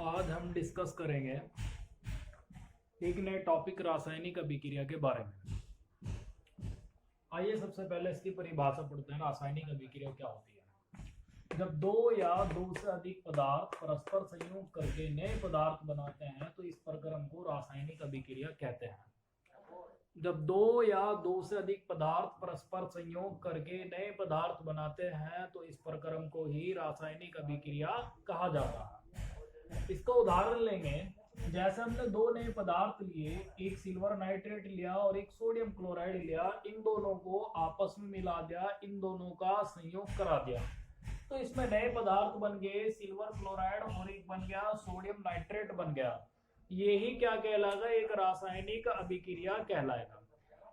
आज हम डिस्कस करेंगे एक नए टॉपिक रासायनिक अभिक्रिया के बारे में। आइए सबसे पहले इसकी परिभाषा पढ़ते हैं। रासायनिक अभिक्रिया क्या होती है? जब दो या दो से अधिक पदार्थ परस्पर संयोग करके नए पदार्थ बनाते हैं तो इस प्रक्रम को रासायनिक अभिक्रिया कहते हैं। जब दो या दो से अधिक पदार्थ परस्पर संयोग करके नए पदार्थ बनाते हैं तो इस प्रक्रम को ही रासायनिक अभिक्रिया कहा जाता है। इसका उदाहरण लेंगे, जैसे हमने दो नए पदार्थ लिए, एक सिल्वर नाइट्रेट लिया और एक सोडियम क्लोराइड लिया। इन दोनों को आपस में मिला दिया, इन दोनों का संयोग करा दिया तो इसमें नए पदार्थ बन गए, सिल्वर क्लोराइड, और एक बन गया सोडियम नाइट्रेट बन गया। यही क्या कहलाएगा? एक रासायनिक अभिक्रिया कहलाएगा।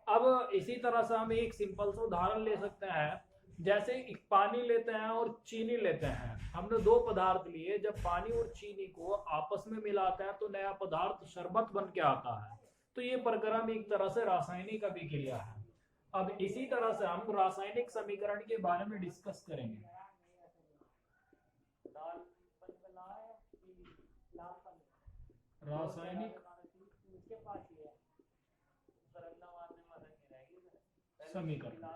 अब इसी तरह से हम एक सिंपल सा उदाहरण ले सकते हैं, जैसे एक पानी लेते हैं और चीनी लेते हैं। हमने दो पदार्थ लिए, जब पानी और चीनी को आपस में मिलाते हैं तो नया पदार्थ शरबत बन के आता है। तो ये प्रक्रम एक तरह से रासायनिक अभिक्रिया है। अब इसी तरह से हम रासायनिक समीकरण के बारे में डिस्कस करेंगे। रासायनिक समीकरण,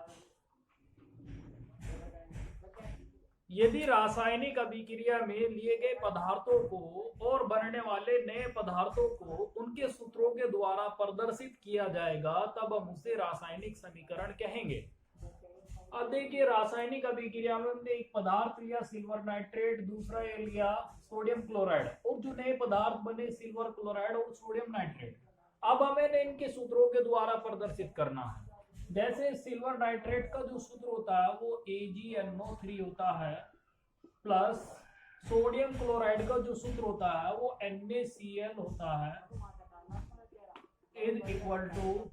यदि रासायनिक अभिक्रिया में लिए गए पदार्थों को और बनने वाले नए पदार्थों को उनके सूत्रों के द्वारा प्रदर्शित किया जाएगा तब हम उसे रासायनिक समीकरण कहेंगे। अब देखिए, रासायनिक अभिक्रिया में हमने एक पदार्थ लिया सिल्वर नाइट्रेट, दूसरा ये लिया सोडियम क्लोराइड, और जो नए पदार्थ बने सिल्वर क्लोराइड और सोडियम नाइट्रेट, अब हमें इनके सूत्रों के द्वारा प्रदर्शित करना है। जैसे सिल्वर नाइट्रेट का जो सूत्र होता है वो AgNO3 होता है, प्लस सोडियम क्लोराइड का जो सूत्र होता है वो NaCl होता है, is equal to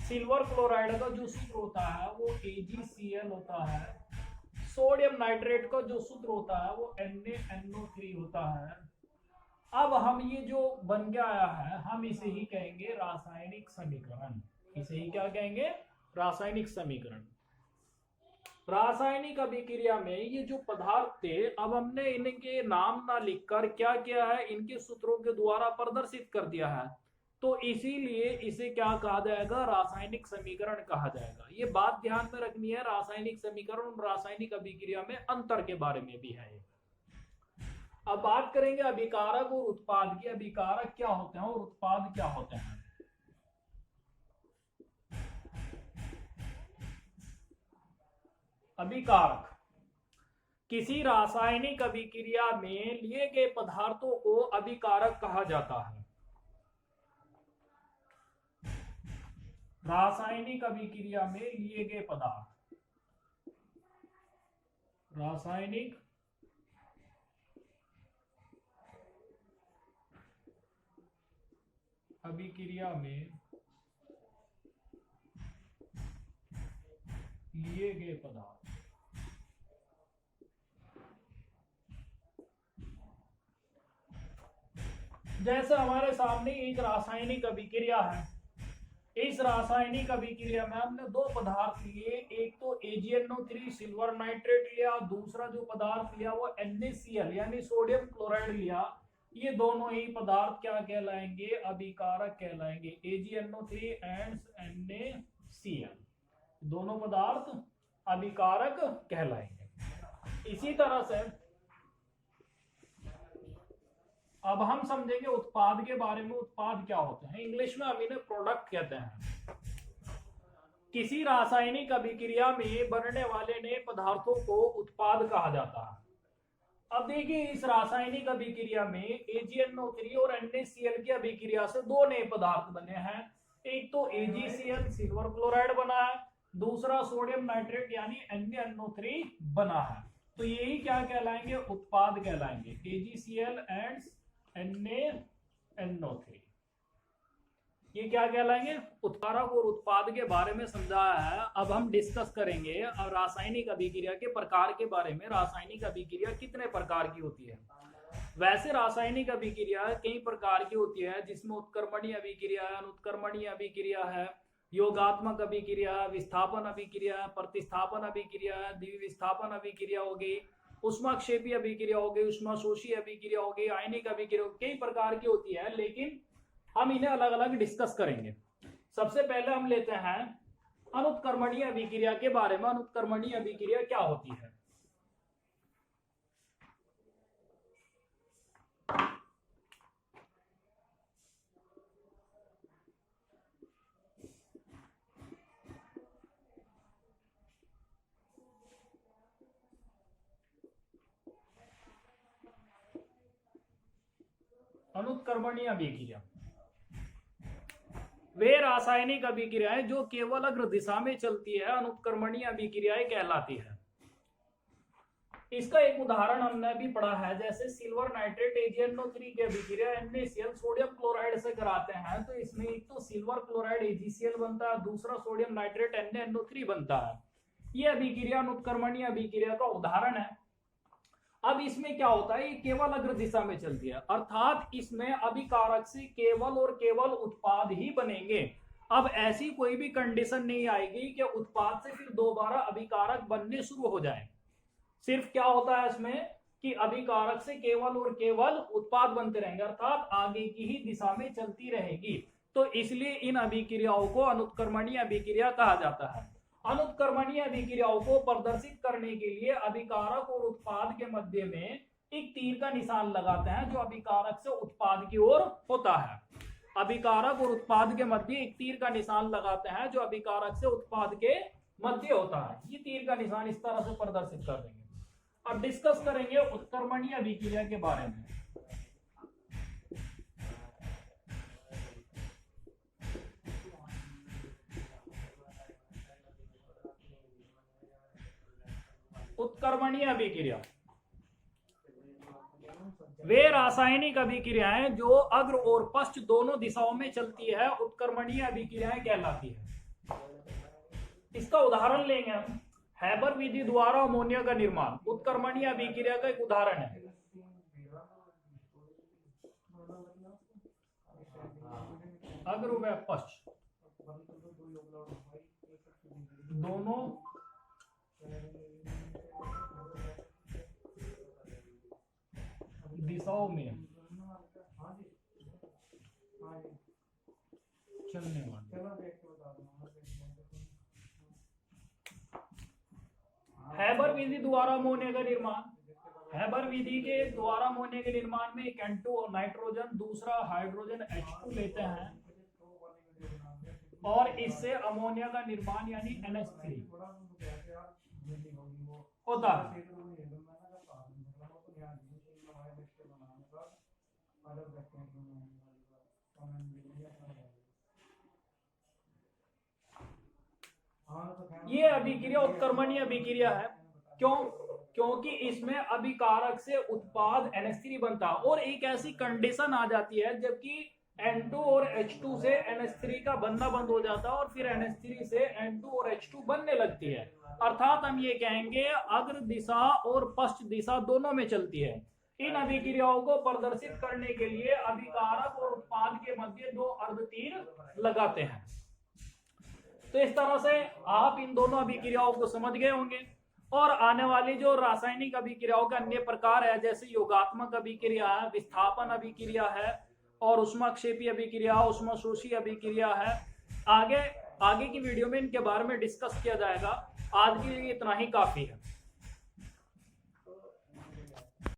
silver chloride का जो सूत्र होता है वो AgCl होता है, सोडियम नाइट्रेट का जो सूत्र होता है वो NaNO3 होता है। अब हम ये जो बन के आया है हम इसे ही कहेंगे रासायनिक समीकरण। इसे ही क्या कहेंगे? रासायनिक समीकरण। रासायनिक अभिक्रिया में ये जो पदार्थ थे, अब हमने इनके नाम ना लिखकर क्या किया है, इनके सूत्रों के द्वारा प्रदर्शित कर दिया है, तो इसीलिए इसे क्या कहा जाएगा? रासायनिक समीकरण कहा जाएगा। ये बात ध्यान में रखनी है, रासायनिक समीकरण और रासायनिक अभिक्रिया में अंतर के बारे में भी है। अब बात करेंगे अभिकारक और उत्पाद की। अभिकारक क्या होते हैं और उत्पाद क्या होते हैं? अभिकारक किसी रासायनिक अभिक्रिया में लिए गए पदार्थों को अभिकारक कहा जाता है। रासायनिक अभिक्रिया में लिए गए पदार्थ, रासायनिक अभिक्रिया में लिए गए पदार्थ, जैसे हमारे सामने एक रासायनिक अभिक्रिया है। इस रासायनिक अभिक्रिया में हमने दो पदार्थ लिए, एक तो AgNO3 सिल्वर नाइट्रेट लिया, दूसरा जो पदार्थ लिया वो NaCl यानी सोडियम क्लोराइड लिया। ये दोनों ही पदार्थ क्या कहलाएंगे? अभिकारक कहलाएंगे। AgNO3 एंड NaCl दोनों पदार्थ अभिकारक कहलाएंगे। इसी तरह से अब हम समझेंगे उत्पाद के बारे में। उत्पाद क्या होते हैं? इंग्लिश में हम इन्हें प्रोडक्ट कहते हैं। किसी रासायनिक अभिक्रिया में बनने वाले नए पदार्थों को उत्पाद कहा जाता है। अब देखिए, इस रासायनिक अभिक्रिया में AgNO3 और NaCl की अभिक्रिया से दो नए पदार्थ बने हैं। एक तो AgCl सिल्वर क्लोराइड बना है, दूसरा सोडियम नाइट्रेट यानी NaNO3 बना है। तो यही क्या कहलाएंगे? उत्पाद कहलाएंगे। AgCl एंड NaNO3 ये क्या कहलाएंगे? उत्पादक और उत्पाद के बारे में समझाया है। अब हम डिस्कस करेंगे और रासायनिक अभिक्रिया के प्रकार के बारे में। रासायनिक अभिक्रिया कितने प्रकार की होती है? वैसे रासायनिक अभिक्रिया कई प्रकार की होती है, जिसमें उत्क्रमणीय अभिक्रिया है, अनुत्क्रमणीय अभिक्रिया है, योगात्मक अभिक्रिया, विस्थापन अभिक्रिया, प्रतिस्थापन अभिक्रिया, द्विविस्थापन अभिक्रिया होगी, उष्माक्षेपी अभिक्रिया हो गई, उष्माशोषी अभिक्रिया हो गई, आयनिक अभिक्रिया, कई प्रकार की होती है, लेकिन हम इन्हें अलग अलग डिस्कस करेंगे। सबसे पहले हम लेते हैं अनुत्क्रमणीय अभिक्रिया के बारे में। अनुत्क्रमणीय अभिक्रिया क्या होती है? अनुत्क्रमणीय अभिक्रिया वे रासायनिक अभिक्रियाएं जो केवल अग्र दिशा में चलती है अनुत्क्रमणीय अभिक्रियाएं कहलाती है। इसका एक उदाहरण हमने अभी पढ़ा है, जैसे सिल्वर नाइट्रेट AgNO3 की अभिक्रिया NaCl सोडियम क्लोराइड से कराते हैं, तो इसमें एक तो सिल्वर क्लोराइड AgCl बनता है, दूसरा सोडियम नाइट्रेट NaNO3 बनता है। यह अभिक्रिया अनुत्क्रमणीय अभिक्रिया का उदाहरण है। अब इसमें क्या होता है, ये केवल अग्र दिशा में चलती है, अर्थात इसमें अभिकारक से केवल और केवल उत्पाद ही बनेंगे। अब ऐसी कोई भी कंडीशन नहीं आएगी कि उत्पाद से फिर दोबारा अभिकारक बनने शुरू हो जाए। सिर्फ क्या होता है इसमें कि अभिकारक से केवल और केवल उत्पाद बनते रहेंगे, अर्थात आगे की ही दिशा में चलती रहेगी। तो इसलिए इन अभिक्रियाओं को अनुत्क्रमणीय अभिक्रिया कहा जाता है। अनुत्क्रमणीय अभिक्रियाओं को प्रदर्शित करने के लिए अभिकारक और उत्पाद के मध्य में एक तीर का निशान लगाते हैं, जो अभिकारक से उत्पाद की ओर होता है। अभिकारक और उत्पाद के मध्य एक तीर का निशान लगाते हैं, जो अभिकारक से उत्पाद के मध्य होता है। ये तीर का निशान इस तरह से प्रदर्शित कर देंगे। अब डिस्कस करेंगे उत्क्रमणीय अभिक्रिया के बारे में। उत्क्रमणीय अभिक्रिया वे रासायनिक अभिक्रियाएं जो अग्र और पश्च दोनों दिशाओं में चलती है उत्क्रमणीय अभिक्रियाएं कहलाती है। इसका उदाहरण लेंगे हम, हैबर विधि द्वारा अमोनिया का निर्माण उत्क्रमणीय अभिक्रिया का एक उदाहरण है। अग्र व पश्च दोनों दिशाओं में चलने वाले हैबर विधि द्वारा अमोनिया का निर्माण। हैबर विधि के द्वारा अमोनिया के निर्माण में एक N2 नाइट्रोजन, दूसरा हाइड्रोजन H2 लेते हैं और इससे अमोनिया का निर्माण यानी NH3 होता है। ये अभिक्रिया उत्क्रमणीय अभिक्रिया है। क्यों? क्योंकि इसमें अभिकारक से उत्पाद NH3 बनता है और एक ऐसी कंडीशन आ जाती है जबकि N2 और H2 से NH3 का बनना बंद हो जाता है और फिर NH3 से N2 और H2 बनने लगती है। अर्थात हम ये कहेंगे अग्र दिशा और पश्च दिशा दोनों में चलती है। इन अभिक्रियाओं को प्रदर्शित करने के लिए अभिकारक और उत्पाद के मध्य दो अर्धतीर लगाते हैं। तो इस तरह से आप इन दोनों अभिक्रियाओं को समझ गए होंगे। और आने वाली जो रासायनिक अभिक्रियाओं के अन्य प्रकार है, जैसे योगात्मक अभिक्रिया है, विस्थापन अभिक्रिया है और उष्माक्षेपी अभिक्रिया, उष्माशोषी अभिक्रिया है, आगे की वीडियो में इनके बारे में डिस्कस किया जाएगा। आज के लिए इतना ही काफी है।